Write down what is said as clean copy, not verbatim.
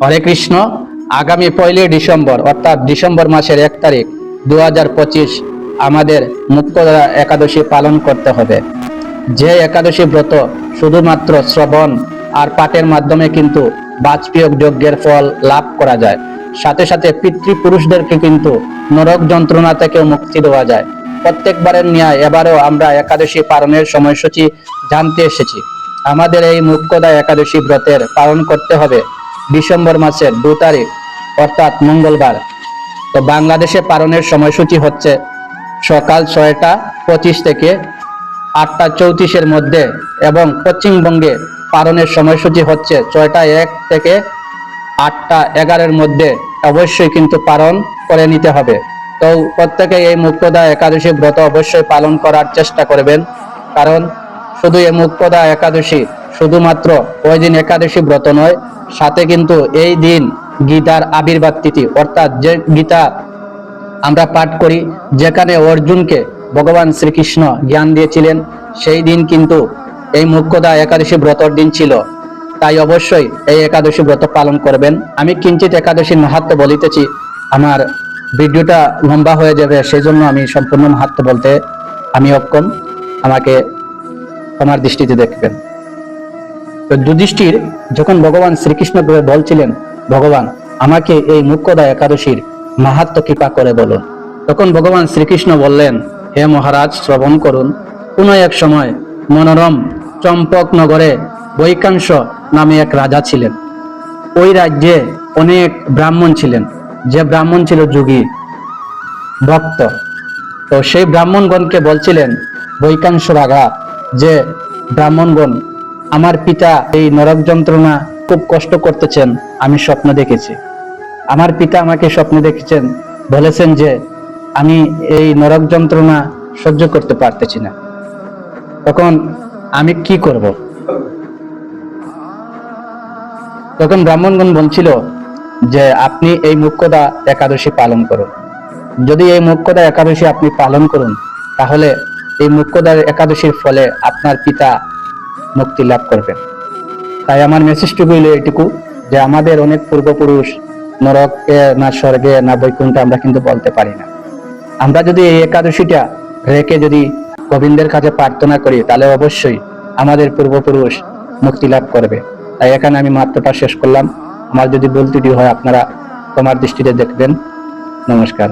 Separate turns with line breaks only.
হরে কৃষ্ণ। আগামী 1 ডিসেম্বর অর্থাৎ ডিসেম্বর মাসের 1 তারিখ 2025 আমাদের মুক্তধারা একাদশী পালন করতে হবে। যে একাদশী ব্রত শুধুমাত্র শ্রবণ আর পাঠের মাধ্যমে কিন্তু বাজপেয়ী যজ্ঞের ফল লাভ করা যায়, সাথে সাথে পিতৃপুরুষদেরকে কিন্তু নরক যন্ত্রণা থেকে মুক্তি দেওয়া যায়। প্রত্যেকবারের ন্যায় এবারও আমরা একাদশী পালনের সময়সূচি জানতে এসেছি। আমাদের এই মুক্তদা একাদশী ব্রতের পালন করতে হবে ডিসেম্বর মাসের 2 তারিখ অর্থাৎ মঙ্গলবার। তো বাংলাদেশে পালনের সময়সূচি হচ্ছে সকাল 6টা 25 থেকে 8টা 34-এর মধ্যে, এবং পশ্চিমবঙ্গে পালনের সময়সূচি হচ্ছে 6টা 1 থেকে 8টা 11-এর মধ্যে। অবশ্যই কিন্তু পালন করে নিতে হবে। তো প্রত্যেকে এই মুক্তদা একাদশী ব্রত অবশ্যই পালন করার চেষ্টা করবেন, কারণ শুধু এই মুক্তদা একাদশী শুধুমাত্র ওই দিন একাদশী ব্রত নয়, সাথে কিন্তু এই দিন গীতার আবির্ভাব তিথি, অর্থাৎ যে গীতা আমরা পাঠ করি, যেখানে অর্জুনকে ভগবান শ্রীকৃষ্ণ জ্ঞান দিয়েছিলেন, সেই দিন কিন্তু এই মুক্তদা একাদশী ব্রতর দিন ছিল। তাই অবশ্যই এই একাদশী ব্রত পালন করবেন। আমি কিঞ্চিত একাদশীর মাহাত্ম্য বলিতেছি, আমার ভিডিওটা লম্বা হয়ে যাবে, সেই জন্য আমি সম্পূর্ণ মাহাত্ম্য বলতে আমি অক্ষম, আমাকে আমার দৃষ্টিতে দেখবেন। তো যুধিষ্ঠির যখন ভগবান শ্রীকৃষ্ণ বলছিলেন, ভগবান আমাকে এই মুক্তদা একাদশীর মাহাত্ম্য কৃপা করে বলুন, তখন ভগবান শ্রীকৃষ্ণ বললেন, হে মহারাজ, শ্রবণ করুন। কোন এক সময় মনোরম চম্পক নগরে বৈকাংশ নামে এক রাজা ছিলেন। ওই রাজ্যে অনেক ব্রাহ্মণ ছিলেন, যে ব্রাহ্মণ ছিল যোগী ভক্ত। তো সেই ব্রাহ্মণগণকে বলছিলেন বৈকাংশ রাজা, যে ব্রাহ্মণগণ, আমার পিতা এই নরক যন্ত্রণা খুব কষ্ট করতেছেন, আমি স্বপ্ন দেখেছি। আমার পিতা আমাকে স্বপ্ন দেখেছেন, বলেছেন যে আমি এই নরক যন্ত্রণা সহ্য করতে পারতেছি না, তখন আমি কি করব? তখন ব্রাহ্মণগণ বলছিল যে আপনি এই মুক্তদা একাদশী পালন করুন। যদি এই মুক্তদা একাদশী আপনি পালন করুন, তাহলে এই মুক্তদা একাদশীর ফলে আপনার পিতা মুক্তি লাভ করবেন। তাই আমার মেসেজটুকু হইল এটুকু, যে আমাদের অনেক পূর্বপুরুষ নরকে না স্বর্গে না বৈকুণ্ঠে আমরা কিন্তু বলতে পারি না। আমরা যদি এই একাদশীটা রেখে যদি গোবিন্দের কাছে প্রার্থনা করি, তাহলে অবশ্যই আমাদের পূর্বপুরুষ মুক্তি লাভ করবে। তাই এখানে আমি মাত্রটা শেষ করলাম। আমার যদি ভুল ত্রুটি হয় আপনারা তোমার দৃষ্টিতে দেখবেন। নমস্কার।